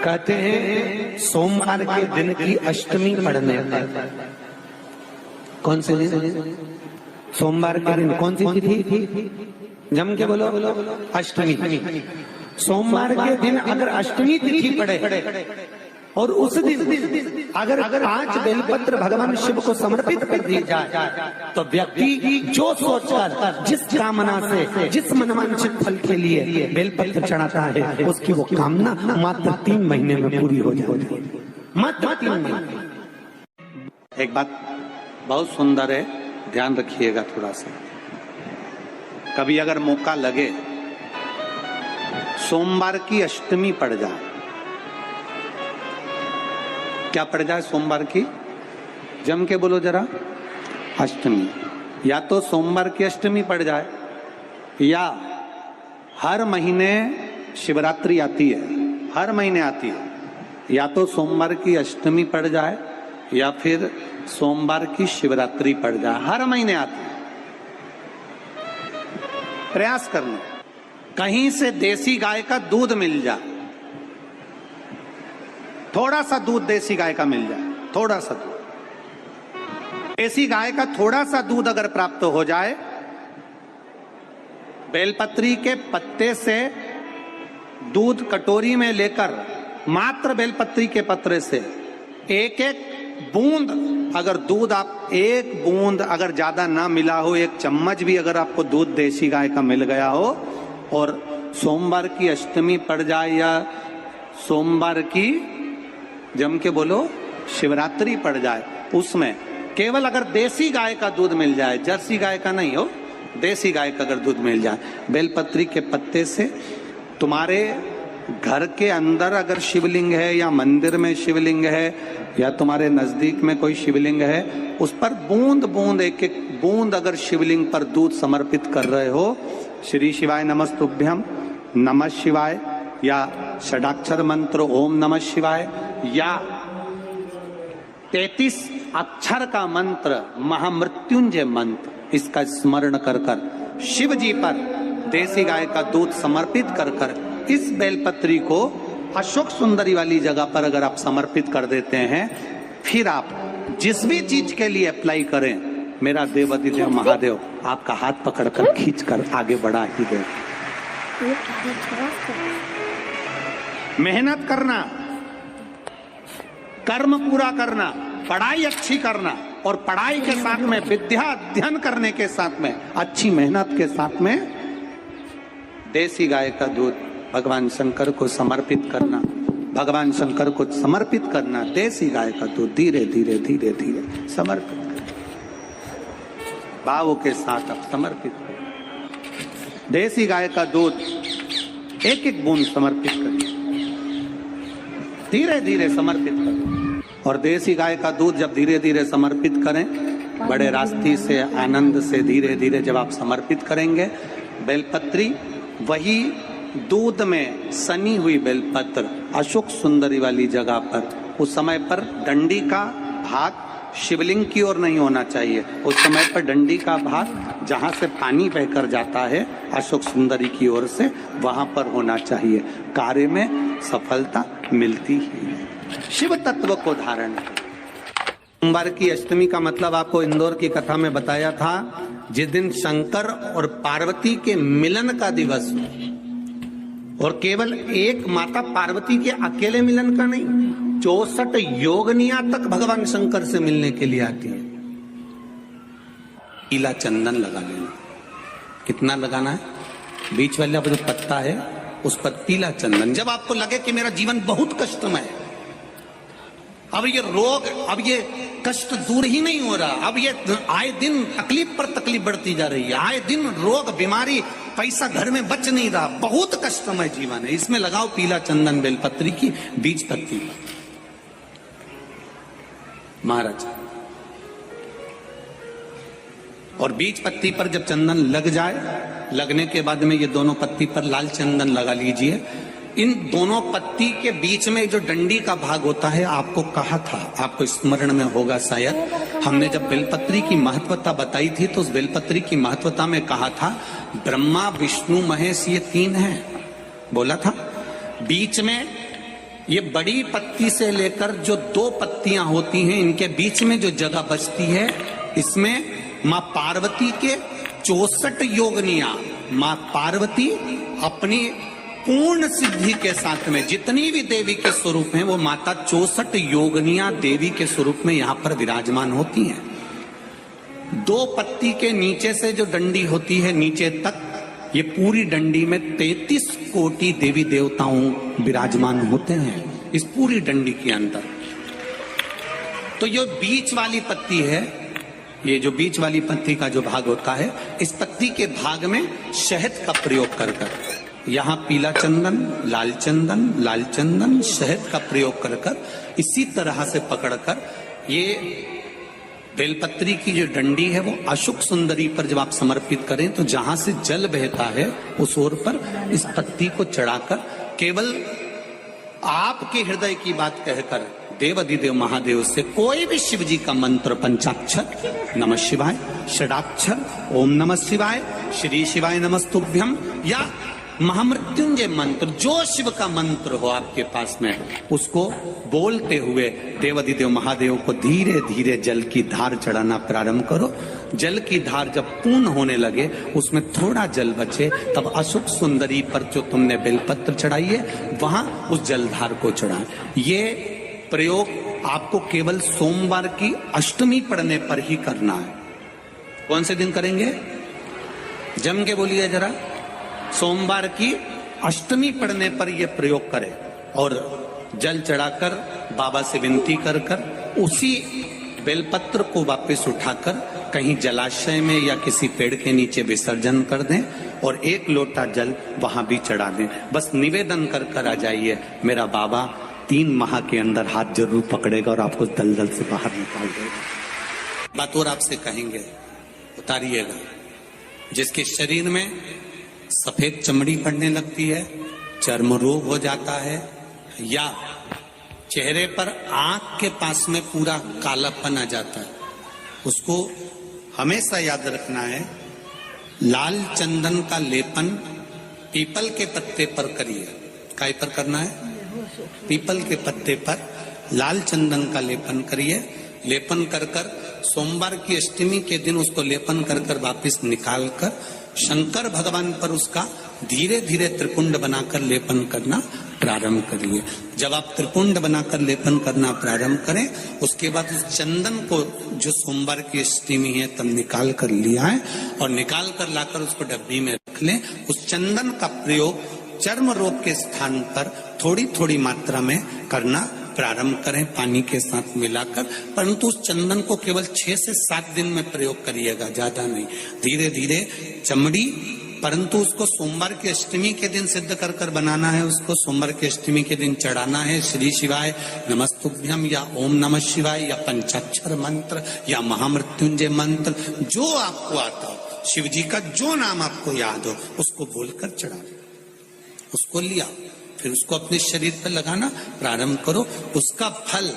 कहते हैं सोमवार के दिन की अष्टमी पढ़ने पर। कौन से दिन? सोमवार के दिन कौन सी तिथि? जम के बोलो। अष्टमी। सोमवार के दिन अगर अष्टमी तिथि पड़े और उस दिन अगर 5 बेलपत्र भगवान शिव को समर्पित कर दी जाए तो व्यक्ति जो सोचकर, जिस कामना से, जिस मनवांछित फल के लिए बेलपत्र चढ़ाता है, उसकी वो कामना मात्र 3 महीने में पूरी हो जाती है। मात्र 3 महीने। एक बात बहुत सुंदर है, ध्यान रखिएगा थोड़ा सा। कभी अगर मौका लगे, सोमवार की अष्टमी पड़ जाए, क्या पड़ जाए? सोमवार की, जम के बोलो जरा, अष्टमी। या तो सोमवार की अष्टमी पड़ जाए, या हर महीने शिवरात्रि आती है, हर महीने आती है, या तो सोमवार की अष्टमी पड़ जाए या फिर सोमवार की शिवरात्रि पड़ जाए, हर महीने आती है। प्रयास करना कहीं से देसी गाय का दूध मिल जाए, थोड़ा सा दूध देसी गाय का मिल जाए, थोड़ा सा दूध देसी गाय का, थोड़ा सा दूध अगर प्राप्त हो जाए, बेलपत्री के पत्ते से दूध कटोरी में लेकर, मात्र बेलपत्री के पत्रे से एक एक बूंद अगर दूध, आप एक बूंद अगर ज्यादा ना मिला हो, 1 चम्मच भी अगर आपको दूध देसी गाय का मिल गया हो, और सोमवार की अष्टमी पड़ जाए या सोमवार की, जम के बोलो, शिवरात्रि पड़ जाए, उसमें केवल अगर देसी गाय का दूध मिल जाए, जर्सी गाय का नहीं हो, देसी गाय का अगर दूध मिल जाए, बेलपत्री के पत्ते से, तुम्हारे घर के अंदर अगर शिवलिंग है या मंदिर में शिवलिंग है या तुम्हारे नजदीक में कोई शिवलिंग है, उस पर बूंद बूंद, एक एक बूंद अगर शिवलिंग पर दूध समर्पित कर रहे हो, श्री शिवाय नमस्तुभ्यम, नमः शिवाय, या षडाक्षर मंत्र ओम नमः शिवाय, या 33 अक्षर का मंत्र महामृत्युंजय मंत्र, इसका स्मरण कर कर शिव जी पर देसी गाय का दूध समर्पित कर कर इस बेलपत्री को अशोक सुंदरी वाली जगह पर अगर आप समर्पित कर देते हैं, फिर आप जिस भी चीज के लिए अप्लाई करें, मेरा देवाधिदेव महादेव आपका हाथ पकड़कर खींचकर आगे बढ़ा ही दे। मेहनत करना, कर्म पूरा करना, पढ़ाई अच्छी करना, और पढ़ाई के साथ में विद्या अध्ययन करने के साथ में, अच्छी मेहनत के साथ में देसी गाय का दूध भगवान शंकर को समर्पित करना, भगवान शंकर को समर्पित करना, देसी गाय का दूध धीरे धीरे धीरे धीरे समर्पित करना, भावों के साथ अब समर्पित करना। देसी गाय का दूध एक एक बूंद समर्पित करिए, धीरे धीरे समर्पित करें। और देसी गाय का दूध जब धीरे धीरे समर्पित करें, बड़े रास्ते से, आनंद से धीरे धीरे जब आप समर्पित करेंगे, बेलपत्री वही दूध में सनी हुई बेलपत्र अशोक सुंदरी वाली जगह पर, उस समय पर डंडी का भाग शिवलिंग की ओर नहीं होना चाहिए, उस समय पर डंडी का भाग जहां से पानी बहकर जाता है अशोक सुंदरी की ओर से, वहां पर होना चाहिए। कार्य में सफलता मिलती ही है। शिव तत्व को धारण। सोमवार की अष्टमी का मतलब आपको इंदौर की कथा में बताया था, जिस दिन शंकर और पार्वती के मिलन का दिवस हो, और केवल एक माता पार्वती के अकेले मिलन का नहीं, 64 योगनिया तक भगवान शंकर से मिलने के लिए आती है। पीला चंदन लगा लेना। कितना लगाना है? बीच वाला जो पत्ता है उस पर पीला चंदन। जब आपको लगे कि मेरा जीवन बहुत कष्टमय है, अब ये रोग, अब ये कष्ट दूर ही नहीं हो रहा, अब ये आए दिन तकलीफ पर तकलीफ बढ़ती जा रही है, आए दिन रोग, बीमारी, पैसा घर में बच नहीं रहा, बहुत कष्टमय जीवन है, इसमें लगाओ पीला चंदन बेलपत्री की बीज पत्ती महाराज। और बीज पत्ती पर जब चंदन लग जाए, लगने के बाद में ये दोनों पत्ती पर लाल चंदन लगा लीजिए। इन दोनों पत्ती के बीच में जो डंडी का भाग होता है, आपको कहा था, आपको स्मरण में होगा शायद, हमने जब बेलपत्री की महत्वता बताई थी तो उस बेलपत्री की महत्वता में कहा था ब्रह्मा विष्णु महेश ये 3 हैं, बोला था। बीच में ये बड़ी पत्ती से लेकर जो 2 पत्तियां होती हैं, इनके बीच में जो जगह बचती है, इसमें मां पार्वती के 64 योगनियां, मां पार्वती अपनी पूर्ण सिद्धि के साथ में जितनी भी देवी के स्वरूप हैं, वो माता 64 योगनियां देवी के स्वरूप में यहां पर विराजमान होती हैं। 2 पत्ती के नीचे से जो डंडी होती है नीचे तक, ये पूरी डंडी में 33 कोटि देवी देवताओं विराजमान होते हैं इस पूरी डंडी के अंदर। तो ये बीच वाली पत्ती है, ये जो बीच वाली पत्ती का जो भाग होता है, इस पत्ती के भाग में शहद का प्रयोग कर कर, यहाँ पीला चंदन, लाल चंदन, शहद का प्रयोग कर कर, इसी तरह से पकड़कर ये बेलपत्री की जो डंडी है वो अशुक सुंदरी पर जब आप समर्पित करें तो जहां से जल बहता है उस ओर पर इस पत्ती को चढ़ाकर केवल आपके हृदय की बात कहकर देवाधिदेव महादेव से कोई भी शिव जी का मंत्र, पंचाक्षर नमः शिवाय, षडाक्षर ओम नमः शिवाय, श्री शिवाय नमस्तुभ्यम, या महामृत्युंजय मंत्र, जो शिव का मंत्र हो आपके पास में, उसको बोलते हुए देवाधिदेव महादेव को धीरे धीरे जल की धार चढ़ाना प्रारंभ करो। जल की धार जब पूर्ण होने लगे, उसमें थोड़ा जल बचे, तब अशुक सुंदरी पर जो तुमने बेलपत्र चढ़ाई है वहां उस जलधार को चढ़ाएं। ये प्रयोग आपको केवल सोमवार की अष्टमी पढ़ने पर ही करना है। कौन से दिन करेंगे? जम के बोलिए जरा। सोमवार की अष्टमी पढ़ने पर यह प्रयोग करें और जल चढ़ाकर बाबा से विनती कर कर उसी बेलपत्र को वापस उठाकर कहीं जलाशय में या किसी पेड़ के नीचे विसर्जन कर दें और 1 लोटा जल वहां भी चढ़ा दें। बस निवेदन कर कर आ जाइए, मेरा बाबा 3 माह के अंदर हाथ जरूर पकड़ेगा और आपको दलदल से बाहर निकाल देगा। बात और आपसे कहेंगे, उतारिएगा। जिसके शरीर में सफेद चमड़ी पड़ने लगती है, चर्म रोग हो जाता है, या चेहरे पर आंख के पास में पूरा कालापन आ जाता है, उसको हमेशा याद रखना है, लाल चंदन का लेपन पीपल के पत्ते पर करिए। काय पर करना है? पीपल के पत्ते पर लाल चंदन का लेपन करिए। लेपन कर कर सोमवार की अष्टमी के दिन उसको लेपन कर कर वापिस निकाल कर शंकर भगवान पर उसका धीरे धीरे त्रिपुंड बनाकर लेपन करना प्रारंभ करिए। जब आप त्रिपुंड बनाकर लेपन करना प्रारंभ करें, उसके बाद उस चंदन को जो सोमवार की अष्टमी है तब निकाल कर लिया है और निकाल कर लाकर उसको डब्बी में रख लें। उस चंदन का प्रयोग चर्म रोग के स्थान पर थोड़ी थोड़ी मात्रा में करना प्रारंभ करें, पानी के साथ मिलाकर। परंतु उस चंदन को केवल 6 से 7 दिन में प्रयोग करिएगा, ज्यादा नहीं। धीरे धीरे चमड़ी, परंतु उसको सोमवार की अष्टमी के दिन सिद्ध कर कर बनाना है। उसको सोमवार की अष्टमी के दिन चढ़ाना है श्री शिवाय नमस्तुभ्यम या ओम नमः शिवाय या पंचाक्षर मंत्र या महामृत्युंजय मंत्र, जो आपको आता हो, शिव जी का जो नाम आपको याद हो उसको बोलकर चढ़ा, उसको लिया, फिर उसको अपने शरीर पर लगाना प्रारंभ करो। उसका फल